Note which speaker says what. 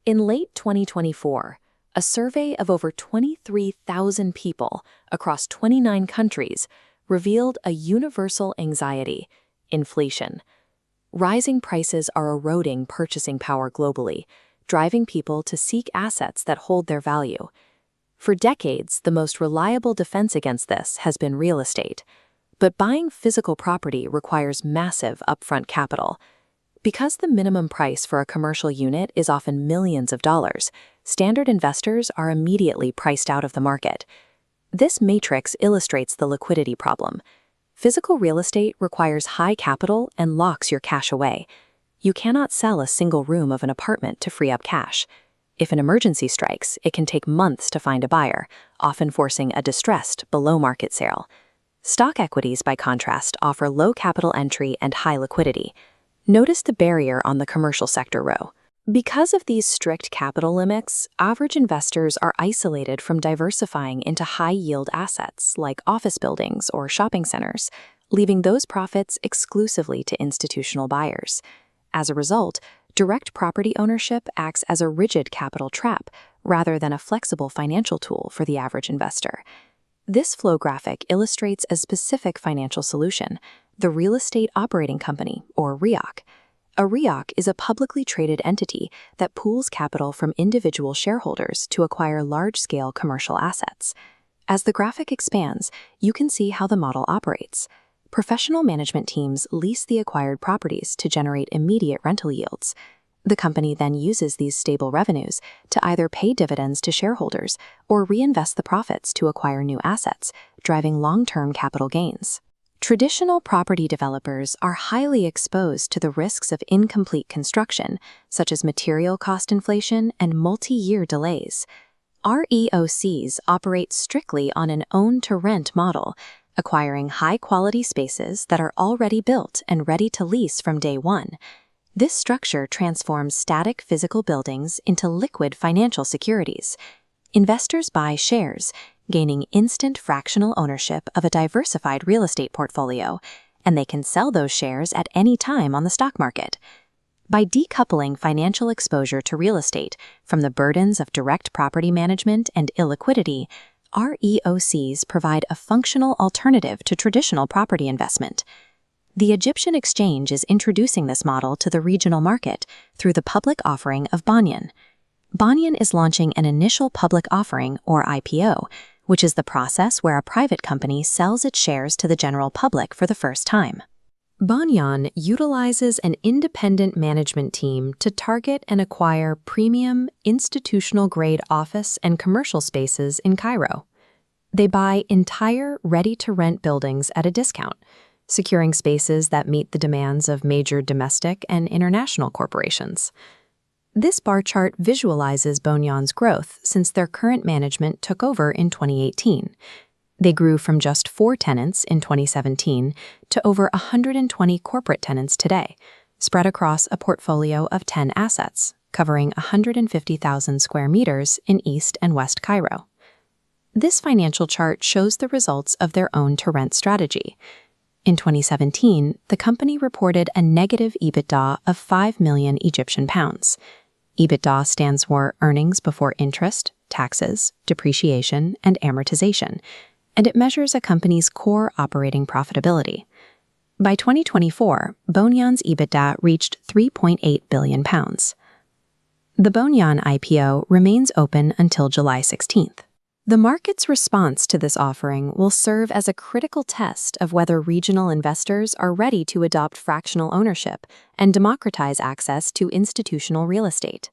Speaker 1: In late 2024, a survey of over 23,000 people across 29 countries revealed a universal anxiety: inflation. Rising prices are eroding purchasing power globally, driving people to seek assets that hold their value. For decades, the most reliable defense against this has been real estate. But buying physical property requires massive upfront capital. Because the minimum price for a commercial unit is often millions of dollars, standard investors are immediately priced out of the market. This matrix illustrates the liquidity problem. Physical real estate requires high capital and locks your cash away. You cannot sell a single room of an apartment to free up cash. If an emergency strikes, it can take months to find a buyer, often forcing a distressed, below-market sale. Stock equities, by contrast, offer low capital entry and high liquidity. Notice the barrier on the commercial sector row. Because of these strict capital limits, average investors are isolated from diversifying into high-yield assets like office buildings or shopping centers, leaving those profits exclusively to institutional buyers. As a result, direct property ownership acts as a rigid capital trap rather than a flexible financial tool for the average investor. This flow graphic illustrates a specific financial solution: the Real Estate Operating Company, or REOC. A REOC is a publicly traded entity that pools capital from individual shareholders to acquire large-scale commercial assets. As the graphic expands, you can see how the model operates. Professional management teams lease the acquired properties to generate immediate rental yields. The company then uses these stable revenues to either pay dividends to shareholders or reinvest the profits to acquire new assets, driving long-term capital gains. Traditional property developers are highly exposed to the risks of incomplete construction, such as material cost inflation and multi-year delays. REOCs operate strictly on an own-to-rent model, acquiring high-quality spaces that are already built and ready to lease from day one. This structure transforms static physical buildings into liquid financial securities. Investors buy shares, gaining instant fractional ownership of a diversified real estate portfolio, and they can sell those shares at any time on the stock market. By decoupling financial exposure to real estate from the burdens of direct property management and illiquidity, REOCs provide a functional alternative to traditional property investment. The Egyptian Exchange is introducing this model to the regional market through the public offering of Banyan. Banyan is launching an initial public offering, or IPO, which is the process where a private company sells its shares to the general public for the first time. Banyan utilizes an independent management team to target and acquire premium, institutional-grade office and commercial spaces in Cairo. They buy entire ready-to-rent buildings at a discount, securing spaces that meet the demands of major domestic and international corporations. This bar chart visualizes Banyan's growth since their current management took over in 2018. They grew from just 4 tenants in 2017 to over 120 corporate tenants today, spread across a portfolio of 10 assets, covering 150,000 square meters in East and West Cairo. This financial chart shows the results of their own-to-rent strategy. In 2017, the company reported a negative EBITDA of 5 million Egyptian pounds. EBITDA stands for earnings before interest, taxes, depreciation, and amortization, and it measures a company's core operating profitability. By 2024, Banyan's EBITDA reached 3.8 billion pounds. The Banyan IPO remains open until July 16th. The market's response to this offering will serve as a critical test of whether regional investors are ready to adopt fractional ownership and democratize access to institutional real estate.